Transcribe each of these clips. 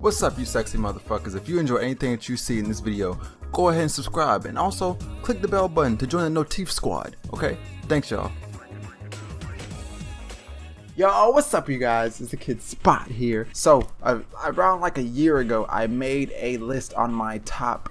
What's up, you sexy motherfuckers? If you enjoy anything that you see in this video, go ahead and subscribe and also click the bell button to join the No Teeth Squad, okay? Thanks, y'all. Yo, what's up, you guys? It's the kid Spot here. So, around like a year ago, I made a list on my top,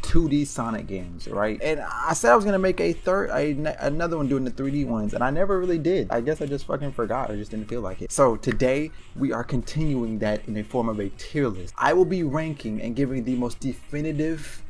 2D Sonic games, right? And I said I was gonna make another one doing the 3D ones, and I never really did. I guess I just fucking forgot. I just didn't feel like it. So today we are continuing that in the form of a tier list. I will be ranking and giving the most definitive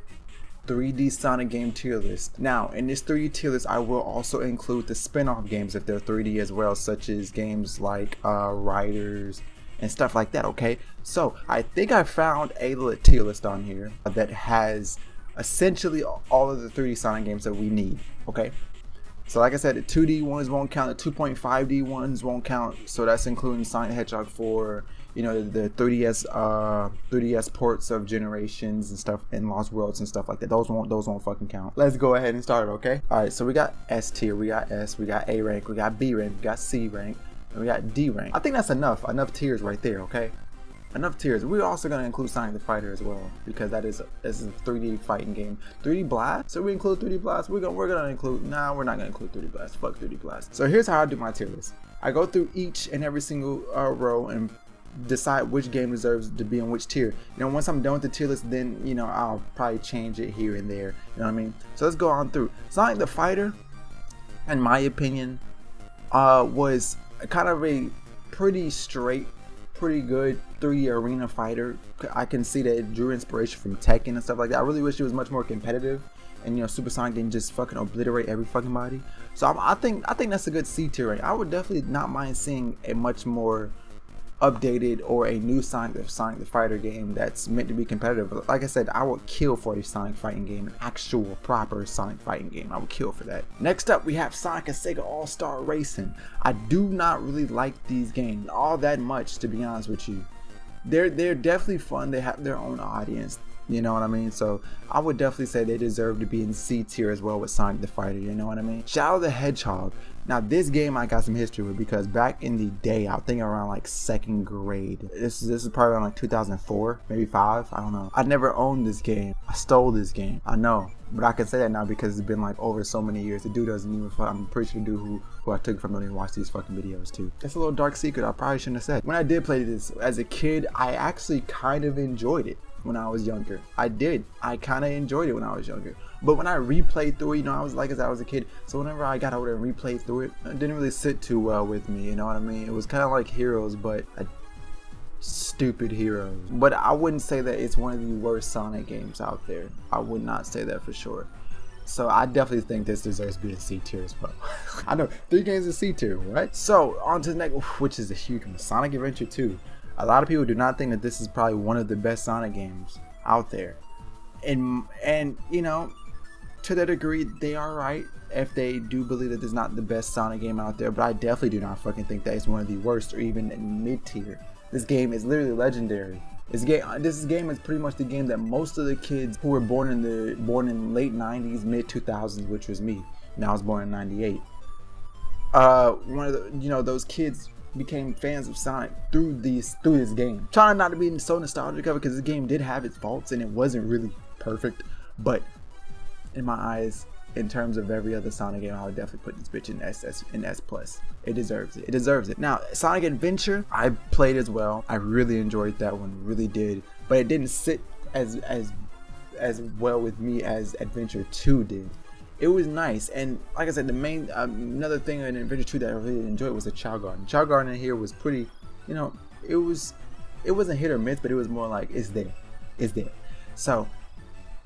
3D Sonic game tier list. Now, in this 3D tier list, I will also include the spin-off games if they're 3D as well, such as games like Riders and stuff like that, okay? So, I think I found a tier list on here that has essentially all of the 3D Sonic games that we need, okay? So like I said, the 2D ones won't count, the 2.5D ones won't count, so that's including Sonic the Hedgehog 4, you know, the 3DS ports of Generations and stuff, and Lost Worlds and stuff like that. Those won't fucking count. Let's go ahead and start, okay? Alright, so we got S tier, we got S, we got A rank, we got B rank, we got C rank, and we got D rank. I think that's enough tiers right there, okay? Enough tiers. We're also going to include Sonic the Fighter as well, because this is a 3D fighting game. 3D Blast? So we include 3D Blast? We're gonna include, nah, we're not going to include 3D Blast. Fuck 3D Blast. So here's how I do my tier list. I go through each and every single row and decide which game deserves to be in which tier. You know, once I'm done with the tier list, then, you know, I'll probably change it here and there. You know what I mean? So let's go on through. Sonic the Fighter, in my opinion, was kind of a pretty good 3D arena fighter. I can see that it drew inspiration from Tekken and stuff like that. I really wish it was much more competitive, and you know, Super Sonic didn't just fucking obliterate every fucking body. So I think that's a good C tier rank. I would definitely not mind seeing a much more updated or a new Sonic the Fighter game that's meant to be competitive. But like I said, I would kill for a Sonic fighting game, an actual proper Sonic fighting game. I would kill for that. Next up, we have Sonic and Sega All-Star Racing. I do not really like these games all that much, to be honest with you. They're definitely fun. They have their own audience. You know what I mean? So I would definitely say they deserve to be in C tier as well with Sonic the Fighter. You know what I mean? Shadow the Hedgehog. Now this game I got some history with, because back in the day, I think around like 2nd grade. This is probably around like 2004, maybe 5. I don't know. I never owned this game. I stole this game. I know, but I can say that now because it's been like over so many years. The dude doesn't even. I'm pretty sure the dude who I took it from don't even watch these fucking videos too. That's a little dark secret I probably shouldn't have said. When I did play this as a kid, I actually kind of enjoyed it. When I was younger, I kind of enjoyed it when I was younger. But when I replayed through it, you know, I was a kid, so whenever I got older and replayed through it, it didn't really sit too well with me. You know what I mean? It was kind of like Heroes, but stupid Heroes. But I wouldn't say that it's one of the worst Sonic games out there. I would not say that for sure. So I definitely think this deserves to be a C tier as well. I know 3 games is C tier, right? So on to the next, which is a huge one, Sonic Adventure 2. A lot of people do not think that this is probably one of the best Sonic games out there, and you know, to that degree, they are right if they do believe that this is not the best Sonic game out there. But I definitely do not fucking think that it's one of the worst or even mid tier. This game is literally legendary. This game is pretty much the game that most of the kids who were born in late 90s, mid 2000s, which was me. Now I was born in 98. One of the, you know, those kids became fans of Sonic through this game. Trying not to be so nostalgic of it, because this game did have its faults and it wasn't really perfect, but in my eyes, in terms of every other Sonic game, I would definitely put this bitch in S plus. It deserves it. It deserves it. Now, Sonic Adventure, I played as well. I really enjoyed that one, really did, but it didn't sit as well with me as Adventure 2 did. It was nice, and like I said, the main another thing in Adventure 2 that I really enjoyed was the Chow Garden. Chow Garden in here was pretty, you know, it wasn't hit or miss, but it was more like it's there. So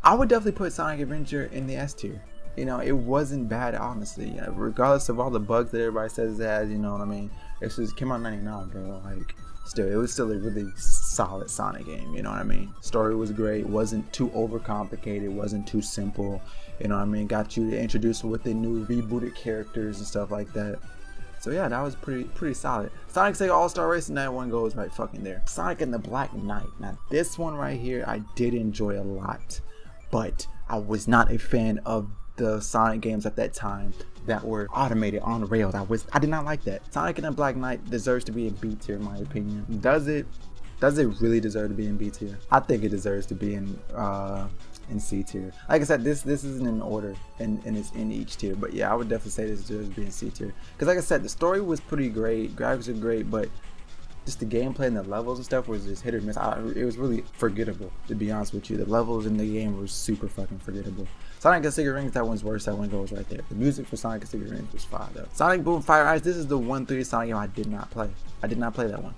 I would definitely put Sonic Adventure in the S tier. You know, it wasn't bad, honestly. You know, regardless of all the bugs that everybody says it has, you know what I mean? It just came out in 99, bro. Like, still, it was still a really solid Sonic game, you know what I mean? Story was great, wasn't too overcomplicated, wasn't too simple, you know what I mean? Got you to introduce with the new rebooted characters and stuff like that. So yeah, that was pretty solid. Sonic Sega All-Star Racing, that one goes right fucking there. Sonic and the Black Knight. Now this one right here, I did enjoy a lot, but I was not a fan of the Sonic games at that time that were automated on rails. I did not like that. Sonic and the Black Knight deserves to be a B tier in my opinion. Does it? Does it really deserve to be in B tier? I think it deserves to be in C tier. Like I said, this isn't in order, and it's in each tier. But yeah, I would definitely say this deserves to be in C tier. Because like I said, the story was pretty great, graphics are great, but just the gameplay and the levels and stuff was just hit or miss. It was really forgettable, to be honest with you. The levels in the game were super fucking forgettable. Sonic and Secret Rings, that one's worse. That one goes right there. The music for Sonic and Secret Rings was fire though. Sonic Boom Fire Ice, this is the 1 3D Sonic game I did not play. I did not play that one.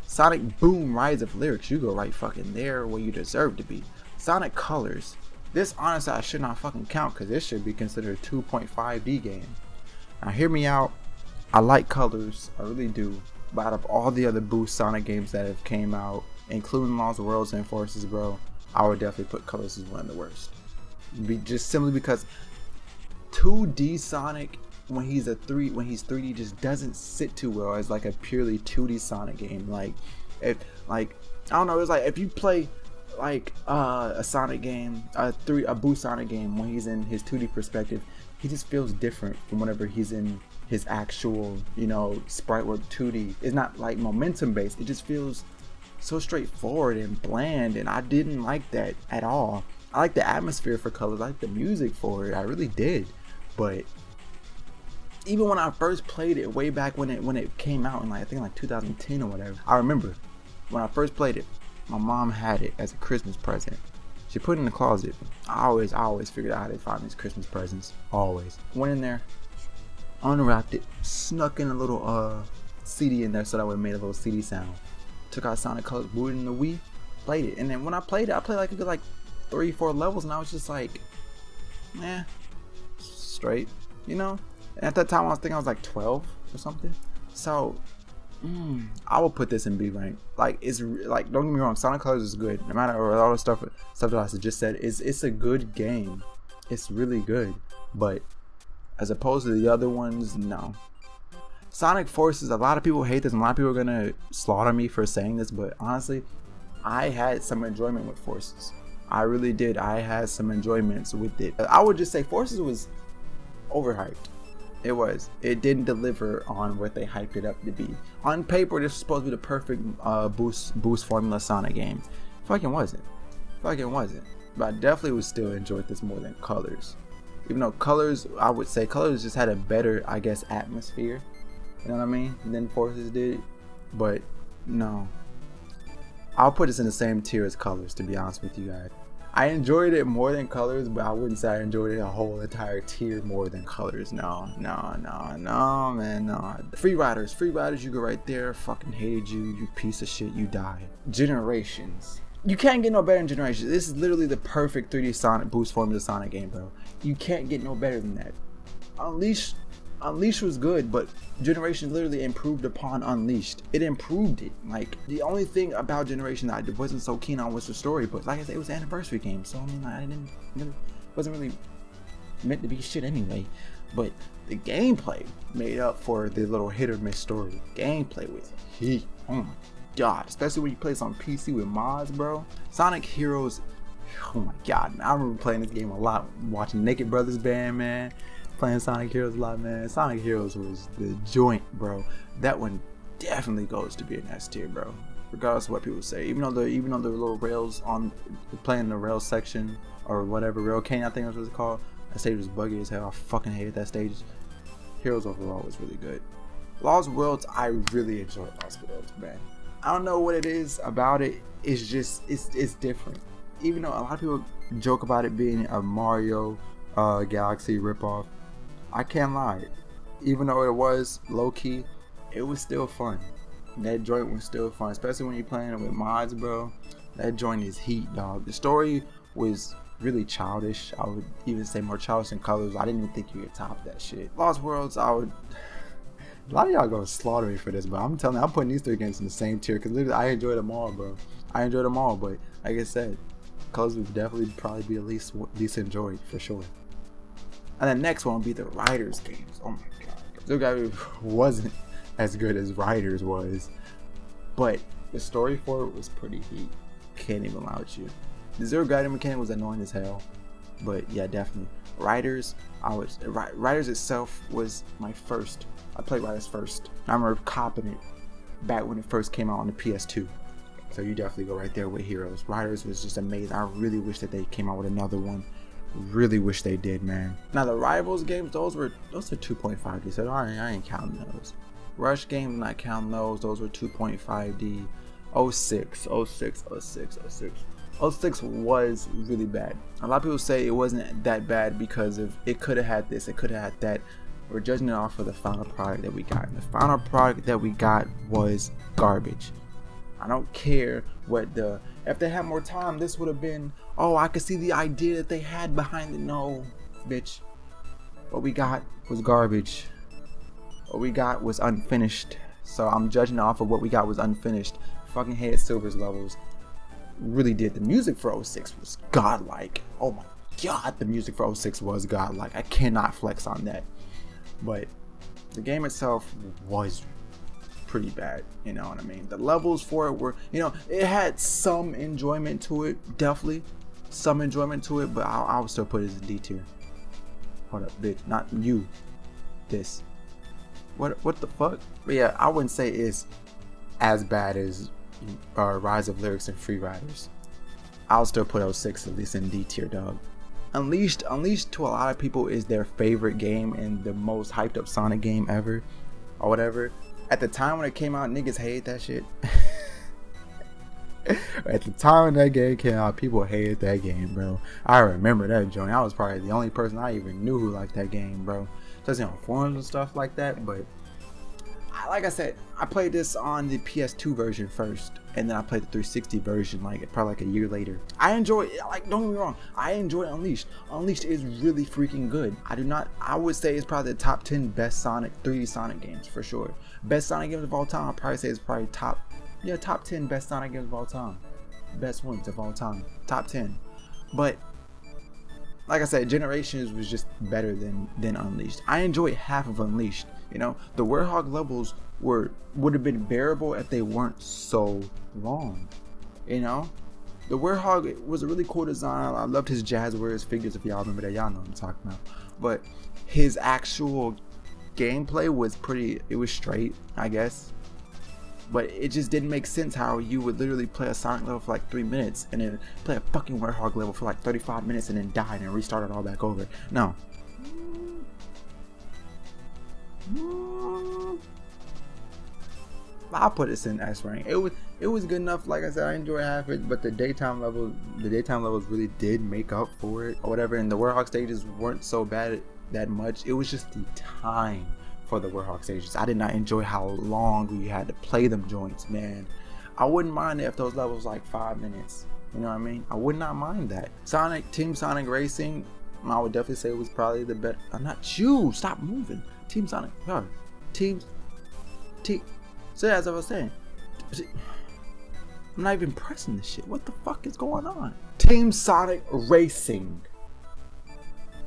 Sonic Boom Rise of Lyrics, you go right fucking there where you deserve to be. Sonic Colors, this honestly I should not fucking count because this should be considered a 2.5D game. Now hear me out, I like Colors, I really do. But out of all the other Boost Sonic games that have came out, including Lost Worlds and Forces, bro, I would definitely put Colors as one of the worst. Just simply because 2D Sonic, when he's 3D, just doesn't sit too well as like a purely 2D Sonic game. Like, I don't know, it's like if you play like a Sonic game, a Boost Sonic game, when he's in his 2D perspective, he just feels different from whenever he's in his actual, you know, sprite work 2D. It's not like momentum based. It just feels so straightforward and bland, and I didn't like that at all. I like the atmosphere for Colors, I like the music for it, I really did. But even when I first played it way back when it came out in like I think like 2010 or whatever, I remember when I first played it, my mom had it as a Christmas present. She put it in the closet. I always figured out how to find these Christmas presents. Always. Went in there, unwrapped it, snuck in a little CD in there so that way it made a little CD sound. Took out Sonic Colors, booted in the Wii, played it. And then when I played it, I played like a good like 3-4 levels, and I was just like, eh, straight, you know? And at that time I think I was like 12 or something. So I will put this in B rank. Like, it's like, don't get me wrong, Sonic Colors is good. No matter all the stuff that I just said, it's a good game. It's really good. But as opposed to the other ones, no. Sonic Forces, a lot of people hate this, and a lot of people are gonna slaughter me for saying this, but honestly, I had some enjoyment with Forces. I really did. I had some enjoyments with it. I would just say Forces was overhyped. It was. It didn't deliver on what they hyped it up to be. On paper, this was supposed to be the perfect boost formula Sonic game. Fucking wasn't. But I definitely would still enjoy this more than Colors. Even though Colors, I would say Colors just had a better, I guess, atmosphere. You know what I mean? Than Forces did. But no. I'll put this in the same tier as Colors, to be honest with you guys. I enjoyed it more than Colors, but I wouldn't say I enjoyed it a whole entire tier more than Colors. No, man, no. Free Riders, you go right there. Fucking hated you, you piece of shit, you die. Generations. You can't get no better than Generations. This is literally the perfect 3D Sonic boost formula Sonic game, bro. You can't get no better than that. Unleashed was good, but Generation literally improved upon Unleashed. It improved it. Like, the only thing about Generation that I wasn't so keen on was the story, but like I said, it was an anniversary game, so I mean, like, wasn't really meant to be shit anyway. But the gameplay made up for the little hit or miss story. Gameplay was heat. Oh my god, especially when you play this on PC with mods, bro. Sonic Heroes, oh my god, man. I remember playing this game a lot, watching Naked Brothers Band, man. Playing Sonic Heroes a lot, man. Sonic Heroes was the joint, bro. That one definitely goes to be an S tier, bro. Regardless of what people say. Even though the little rails on playing the rail section or whatever, Rail Canyon, I think that's what it's called. That stage was buggy as hell. I fucking hated that stage. Heroes overall was really good. Lost Worlds, I really enjoyed Lost Worlds, man. I don't know what it is about it. It's just it's different. Even though a lot of people joke about it being a Mario Galaxy ripoff, I can't lie. Even though it was low-key, it was still fun. That joint was still fun, especially when you're playing it with mods, bro. That joint is heat, dog. The story was really childish. I would even say more childish than Colors. I didn't even think you could top that shit. Lost Worlds, a lot of y'all gonna slaughter me for this, but I'm telling you, I'm putting these 3 games in the same tier because literally I enjoyed them all, bro. I enjoyed them all, but like I said, Colors would definitely probably be at least enjoyed for sure. And the next one will be the Riders games. Oh my god. Zero Gravity wasn't as good as Riders was, but the story for it was pretty heat. Can't even lie with you. The Zero Gravity mechanic was annoying as hell, but yeah, definitely. Riders itself was my first. I played Riders first. I remember copping it back when it first came out on the PS2. So you definitely go right there with Heroes. Riders was just amazing. I really wish that they came out with another one. Really wish they did, man. Now the Rivals games, those are 2.5D, so I ain't counting those. Rush games, not counting those. Those were 2.5D. 06 was really bad. A lot of people say it wasn't that bad because of it could have had this, it could have had that. We're judging it off of the final product that we got. The final product that we got was garbage. I don't care what if they had more time, this would have been, oh, I could see the idea that they had behind it. No, bitch. What we got was garbage. What we got was unfinished. So I'm judging off of what we got was unfinished. Fucking hated Silver's levels. Really did. The music for 06 was godlike. Oh my god, the music for 06 was godlike. I cannot flex on that. But the game itself was pretty bad, you know what I mean? The levels for it were, you know, it had some enjoyment to it, definitely some enjoyment to it, but I would still put it as a D tier. Hold up, bitch, not you. This. What the fuck? But yeah, I wouldn't say it's as bad as Rise of Lyrics and Free Riders. I'll still put 06 at least in D tier, dog. Unleashed to a lot of people is their favorite game and the most hyped up Sonic game ever, or whatever. At the time when it came out, niggas hated that shit. At the time when that game came out, people hated that game, bro. I remember that joint. I was probably the only person I even knew who liked that game, bro. Especially on forums and stuff like that. But like I said, I played this on the PS2 version first, and then I played the 360 version probably like a year later. I enjoy it, don't get me wrong, I enjoy Unleashed. Unleashed is really freaking good. I would say it's probably the top 10 best 3D Sonic games for sure. Best Sonic games of all time, I'd probably say it's probably top 10 best Sonic games of all time. Best ones of all time, top 10. But like I said, Generations was just better than Unleashed. I enjoyed half of Unleashed. You know, the Werehog levels would have been bearable if they weren't so long. You know, the Werehog was a really cool design. I loved his Jazzwares figures. If y'all remember that, y'all know what I'm talking about. But his actual gameplay was it was straight, I guess. But it just didn't make sense how you would literally play a Sonic level for like 3 minutes and then play a fucking Werehog level for like 35 minutes and then die and restart it all back over. No. I'll put this in S rank. It was good enough. Like I said, I enjoyed half it, but the daytime levels really did make up for it or whatever. And the Werehog stages weren't so bad that much. It was just the time for the Werehog stages. I did not enjoy how long you had to play them joints, man. I wouldn't mind it if those levels like 5 minutes. You know what I mean? I would not mind that. Team Sonic Racing, I would definitely say it was probably the best. Not you. Stop moving. Team Sonic. No. So as I was saying, I'm not even pressing this shit. What the fuck is going on? Team Sonic Racing.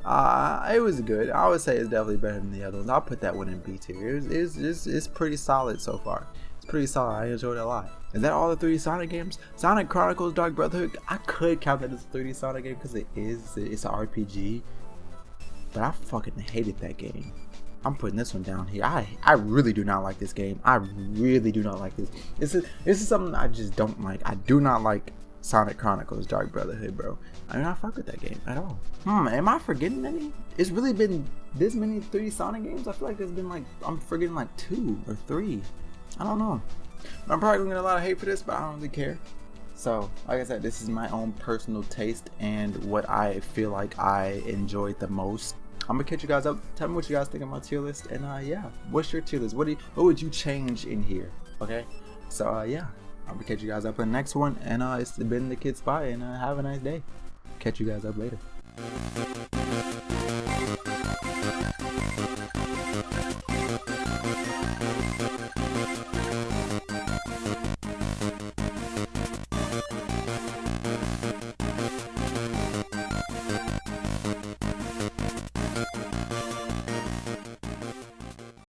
It was good. I would say it's definitely better than the other ones. I'll put that one in B tier. It's pretty solid so far. It's pretty solid. I enjoyed it a lot. Is that all the 3D Sonic games? Sonic Chronicles Dark Brotherhood, I could count that as a 3D Sonic game because it's an RPG. But I fucking hated that game. I'm putting this one down here. I really do not like this game. I really do not like this. This is something I just don't like. I do not like Sonic Chronicles Dark Brotherhood, bro. I do not fuck with that game at all. Am I forgetting any? It's really been this many 3D Sonic games? I feel like there's been I'm forgetting 2 or 3. I don't know. I'm probably gonna get a lot of hate for this, but I don't really care. So, like I said, this is my own personal taste and what I feel like I enjoyed the most. I'm gonna catch you guys up. Tell me what you guys think of my tier list, and yeah, what's your tier list? What would you change in here? Okay, so yeah, I'm gonna catch you guys up in the next one, and it's been the Kid Spy, and have a nice day. Catch you guys up later.